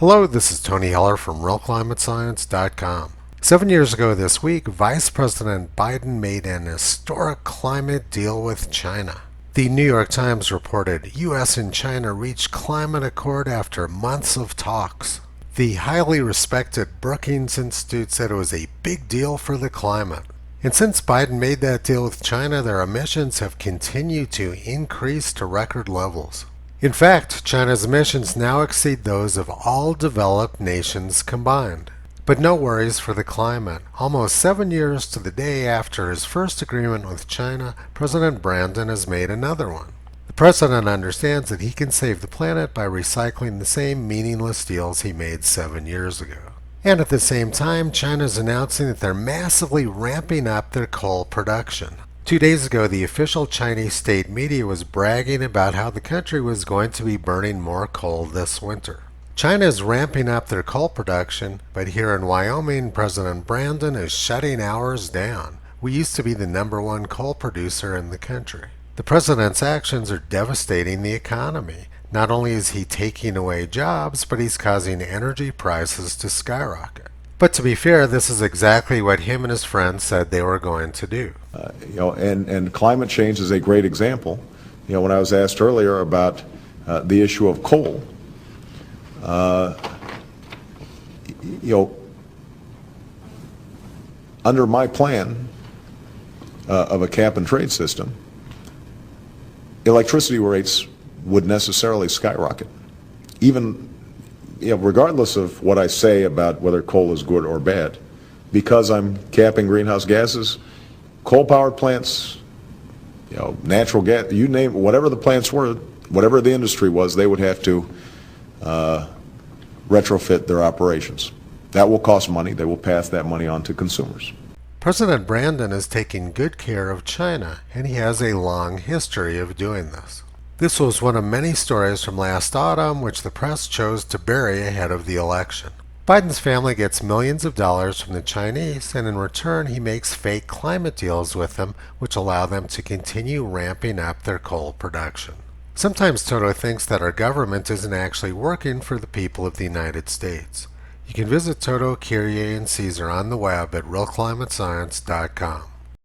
Hello, this is Tony Heller from RealClimateScience.com. 7 years ago this week, Vice President Biden made an historic climate deal with China. The New York Times reported U.S. and China reached climate accord after months of talks. The highly respected Brookings Institute said it was a big deal for the climate. And since Biden made that deal with China, their emissions have continued to increase to record levels. In fact, China's emissions now exceed those of all developed nations combined. But no worries for the climate. Almost 7 years to the day after his first agreement with China, President Brandon has made another one. The president understands that he can save the planet by recycling the same meaningless deals he made 7 years ago. And at the same time, China is announcing that they're massively ramping up their coal production. 2 days ago, the official Chinese state media was bragging about how the country was going to be burning more coal this winter. China is ramping up their coal production, but here in Wyoming, President Brandon is shutting ours down. We used to be the #1 coal producer in the country. The president's actions are devastating the economy. Not only is he taking away jobs, but he's causing energy prices to skyrocket. But to be fair, this is exactly what him and his friends said they were going to do. And climate change is a great example. When I was asked earlier about the issue of coal, under my plan of a cap and trade system, electricity rates would necessarily skyrocket. Even regardless of what I say about whether coal is good or bad, because I'm capping greenhouse gases, coal-powered plants, natural gas, you name it, whatever the plants were, whatever the industry was, they would have to retrofit their operations. That will cost money. They will pass that money on to consumers. President Brandon is taking good care of China, and he has a long history of doing this. This was one of many stories from last autumn which the press chose to bury ahead of the election. Biden's family gets millions of dollars from the Chinese, and in return he makes fake climate deals with them which allow them to continue ramping up their coal production. Sometimes Toto thinks that our government isn't actually working for the people of the United States. You can visit Toto, Kyrie, and Caesar on the web at RealClimateScience.com.